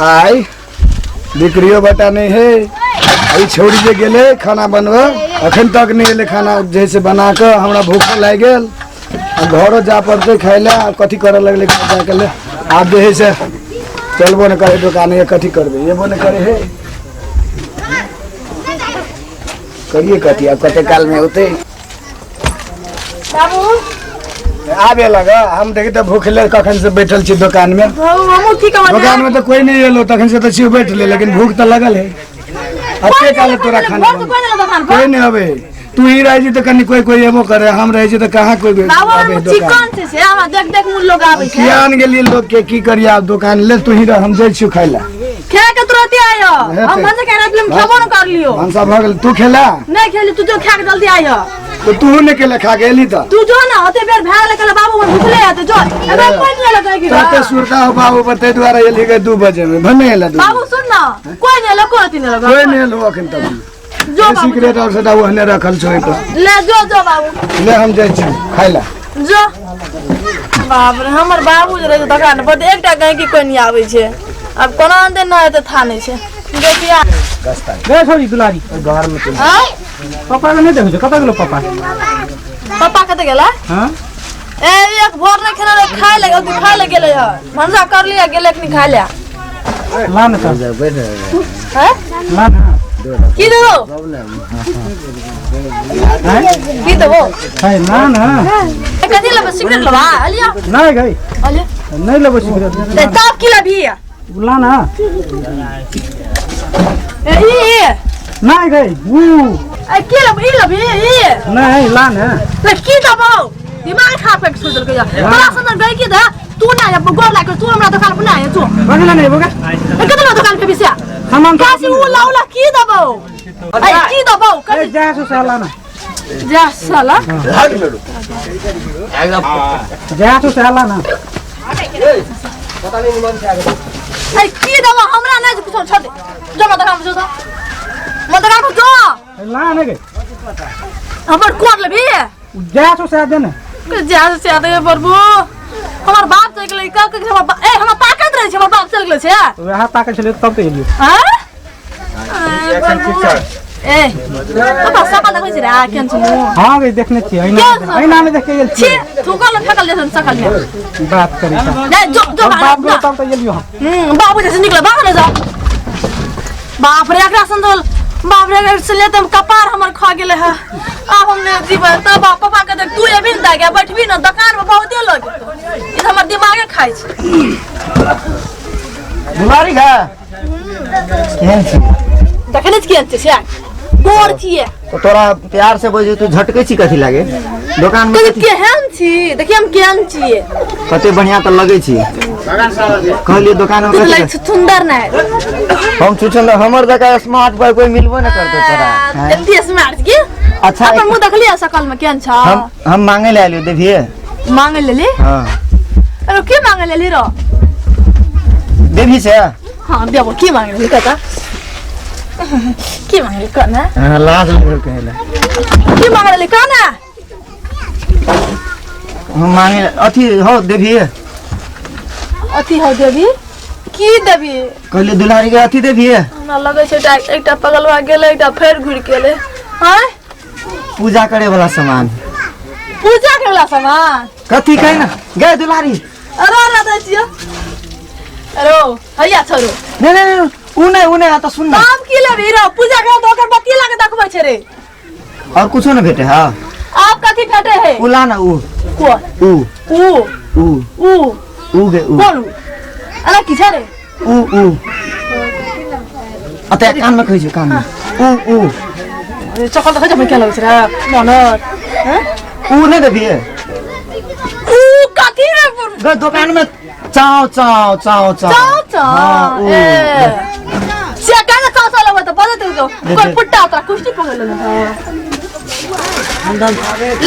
आई बिक्रियो बटा नहीं है। अभी छोड़ी जे गेले खाना बनवा अखन तक नहीं एले खाना जैसे बना के हमरा भूख लग गेल घरो जा पड़ते खाए ला कथी करे लगले जाके ले आप जे है से चलबो न करे दुकान ये कथी करबे ये बोने करे है करिए कथी अब कते काल में होते बाबू आबे लगा हम देखी तो भूखले कखन से बैठल छी दुकान में दुकान में तो कोई नहीं एलो तखन से तो छी बैठले लेकिन भूख तो लगल है अच्छे काल तोरा खाना कोई नहीं अबे तू ही रह जी तो कनी कोई एबो करे हम रह जी तो कहां कोई आबे चिकन से हम देख देख मुन लोग आबे छै कियान गेली लोग के की करिया दुकान ले तू ही हम जाय छी खाइला खे के तुरंत आयो हम मन से कहना फिल्म खेबो न कर लियो मनसा भगल तू खेला नहीं खेली तू जो खा के जल्दी आयो तो तू ने के खा गेली त तू जो ना होते बेर भाग ले बाबू मन भूखले आते जो अबे कोई नहीं लगा की ताते सुरका हो बाबू बते द्वारा एली के 2 बजे में भने एला बाबू सुन ना कोई नहीं लगा कोई नहीं लगा कोई नहीं लो अखन तक जो बाबू सिगरेट और सदा ओहने रखल छै तो ले जो बाबू ले हम जाय छी खाइला जो बाप रे हमर बाबू जे रहे दुकान पर एकटा गाय की कोई नहीं आवे छै अब कोना अंदर न है तो था नहीं छै देखिया गए छोरी दुलारी घर में तू हां पापा के नहीं देखो कत गेलो पापा पापा कते गेला हां ए एक भोर नहीं खेला खाए लगे तू खाए लगे गेले है भंजा कर लिया गेले कि नहीं खा लिया ला न कर बैठ हैं ला न की दो की दो है ना ना कथि लेबे सिगरेट लेबा अलिया नहीं गई अलिया नहीं लेबो सिगरेट ते ताप की लेबी ला ना ए ई नहीं गई ए की लेबी नहीं ला ना ले की दबो दिमाग खा पे सोचल के बड़ा सुंदर गई की दा तू ना या गोर लाके तू हमरा दुकान पर ना आए तू बगला नहीं बोगा कतला दुकान पे बिसिया सामान कासी उ लाउला की दबो ए की दबो ए जा सो साला ना जा साला जा सो साला ना ए की दबो हमरा नहीं कुछ छोड़ दे जो मत काम जो मत काम जो ला ना गई हमर कोर लेबी जा सो सा दे ना जा से आदे प्रभु हमर बाप चल गेलै का के हमर ताकत रहे छै हमर बाप चल गेलै छै वहां ताके चले तब तो एलियो हां ए पापा सापा देखै छै रे केन छै हां गई देखने छी आईना में देख के गेल छी तू कल फेकल जैसन सकल में बात करी नहीं जो बाप गो तब तो एलियो बाबू जैसे निकले बाहर ले जा बाप रे एकरा संदल बाप रे से ले तम कपार हमर खा गेले है अब हमने जीवन तब पापा के देख तू एबिन दा गया बैठबी न दुकान में बहुते लोग ई हमर दिमागे खाइ छै दुलारी खा केहन छी देखने केहन छै गोर छिए तो तोरा प्यार से बोझ तू झटके छी कथी लागे दुकान में केहन छी देखिए हम केहन छिए कते बढ़िया त लगे छी कहली दुकान में लगे सुंदर नै हम छुछन हमर जगह स्मार्ट बॉय कोई मिलबो न करते तोरा एते स्मार्ट की अच्छा अपन मुंह देखलिए सकल में केहन छ हम मांगे ले आलियो देखिए मांगे लेली हां अरे की मांगे लेली रो देवी से हां देबो की मांगे लेली कता की मांगे कना लाज लगे कहला की मांगे लेली कना हम मांगे अथी हो देवी अथी हो देवी की देवी कहले दुलारी के अथी देवी हमरा लगे छै एकटा पगलवा गेले एकटा फेर घुर गेले हां पूजा करे वाला सामान पूजा करे वाला सामान कथी कह ना गे दुलारी अरे ना दे छियो अरे हैया छोरो नहीं उने आ तो सुन ना काम की लेबी रो पूजा करे तो ओकर बत्ती लाके देखबै छै रे और कुछो न भेटे हां आप कथी फेटे है उला ना उ को उ गे बोलू अरे की छै रे उ अते कान में कहै छै कान में उ चकल देखै छै क्या लगै छै रे मनर हैं उ नै देबी उ कथी रे गे दुकान में चाव ए से कान चाव लगै त बजे तो कोई पुट्टा तोरा कुश्ती पकड़ ले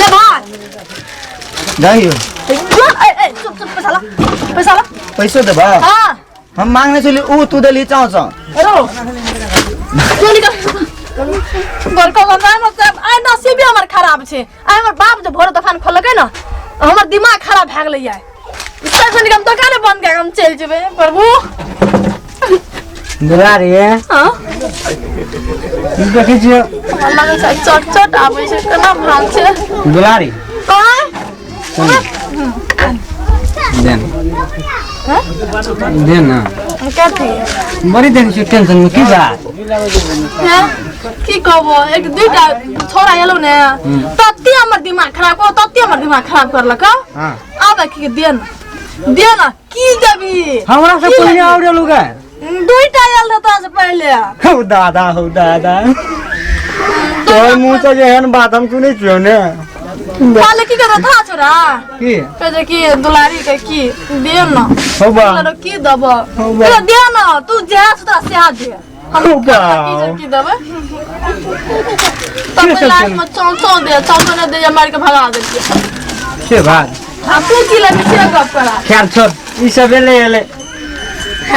ले भाई जाइयो ए चुप पैसा ला पैसा देबा हां हम मांगने चली उ तू देली चाव रो तू निकल बड़का गंगा मतलब आइ नसीब हमर खराब छै आइ हमर बाप जे भोर दुकान खोलकै न हमर दिमाग खराब भ गेलै आइ इससे निकम दुकान बंद के हम चल जेबे प्रभु दुलारी हां देखै छियै लगे छै चट चट आबै छै केना भाग छै दुलारी काय देन हां देन ना कथी बड़ी देख छियै टेंशन में की बात हैं की कहबो एक दुईटा छोरा एलो ने तत्ती हमर दिमाग खराब कर तत्ती हमर दिमाग खराब करलक हां आबे की देन की देबी हमरा से पहिले आउरे लुगा दुईटा आयल रहता से पहले हो दादा तोर मुंह से एहन बात हम सुनै छियो ने काले की करत था छोरा की कहे कि दुलारी के की दे न हो बा की दब हो बा दे न तू जे सुता से दे हम हो बा की दब तब लास्ट में चौंचौ ने दे मार के भगा दे से बात आ तू की ले से गप करा खैर छोड़ ई सब एले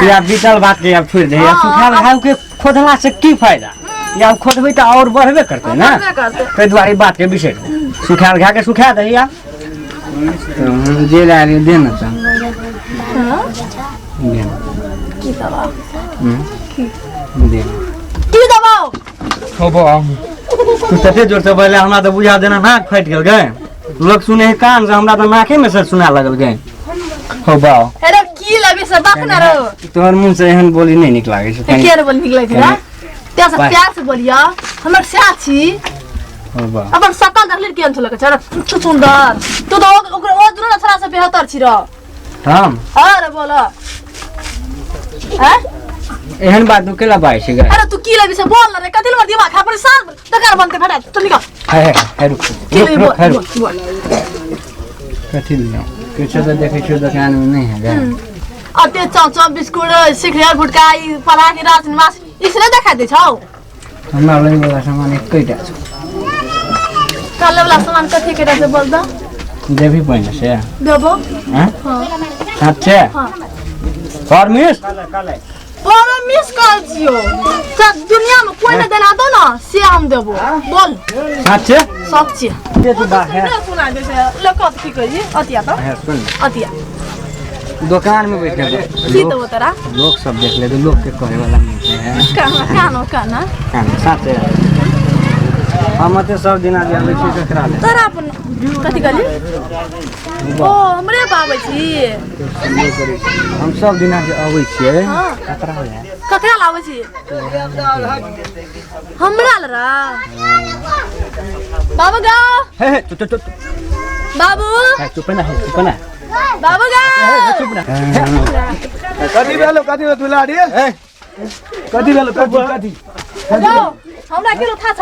या बीतल बात के अब छोड़ दे या सुखाल घाव के खोदला से की फायदा या खोदबै त और बढ़बे करते ना ते दुआरी बात के विषय सुखाल घा के सुखा दे या जे लारी देना त की दबा दे की दबाओ हो बा तू तते जोर से बोले हमरा त बुझा देना नाक फट गेल गए लोग सुने कान से हमरा त नाके में से सुना लगल गए हो बा अरे की लबी से बात न रो तोहर मुंह से एहन बोली नहीं निक लागे छै के रे बोल निकले छै त्या से प्यार से बोलिया हमर साथी हो बा अपन सकल देखले केन छलक छ सुंदर तू तो ओकरा ओ दुनो छरा से बेहतर छी रो हम अरे बोल हैं एहन बात तू केला बाई छै गए अरे तू की लबी से बोल रे कदिल मर दिमाग खा परेशान तकार बनते फटा चल निकल है रुक की लबी रुक बोल कथी लियो कुछ तो देखे छो दुकान में नहीं है गए अते चौचौ बिस्कुट सिखरिया गुटका ई परा के रात निवास इसने देखा दे छौ हमरा लई वाला सामान एकैटा छ काले वाला सामान कथि केटा से बोल द देवी पहिने से देबो हैं हां अच्छा हां फॉर्मिस पर मिस कर दियो सब दुनिया में कोई न देना दो ना से हम देबो बोल अच्छा सच्ची ये तो बात है सुना दे से लकत की करी अतिया तो है सुन अतिया दुकान में बैठे सी तो तोरा लोग सब देख ले तो लोग के कहे वाला नहीं है काना कान साथे हम ते सब दिन आबे आबै छी ककरा ले तोरा अपन कथि करी ओ हमरे बाबा छी हम सब दिन आबै छियै हां ककरा लाबै छी हमरा लरा बाबू गा हे चुप बाबू चुप ना बाबू गा चुप ना कथी भेलो दुलारी कथी भेलो कथी जाओ हमरा केलो था छ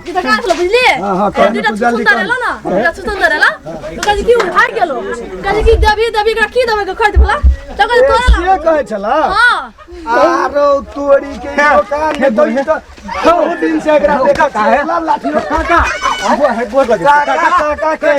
ई त काछ लो बुझली हां हां दुटा सुंदर एलो ना दुटा सुंदर एलो तो कहि की उधार गेलो कहि की दबी का की दबे के खर्च भला तो कहि तोरा के कहे छला हां आरो तोरी के दुकान में तो बहुत दिन से एकरा देखा का है लाठी का वो है बोल लगे का के